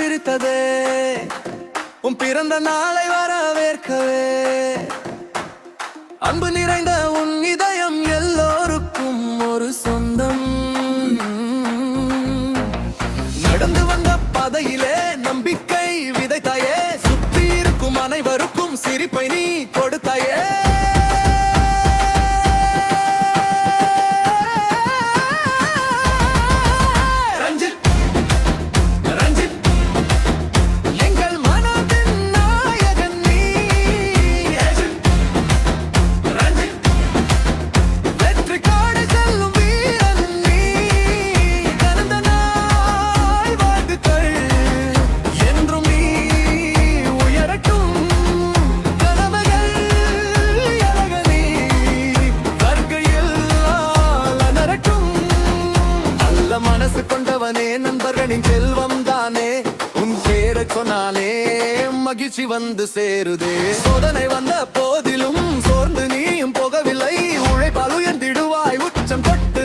சிரித்ததே உன் பிறந்த நாளை வரவேற்கவே. அன்பு நிறைந்த உன் இதயம் எல்லோருக்கும் ஒரு சொந்தம். நடந்து வந்த பாதையிலே நம்பிக்கை விதைத்தாயே, சுத்தி இருக்கும் அனைவருக்கும் சிரிப்பை நீ கொடுத்தாயே. மனசு கொண்டவனே, நண்பர்களின் செல்வம் தானே, உன் பேரை சொன்னாலே மகிழ்ச்சி வந்து சேருதே. சோதனை வந்த போதிலும் சோர்ந்து நீயும் போகவில்லை, உழைப்பால் உயர்ந்திடுவாய் உச்சம் தொட்டு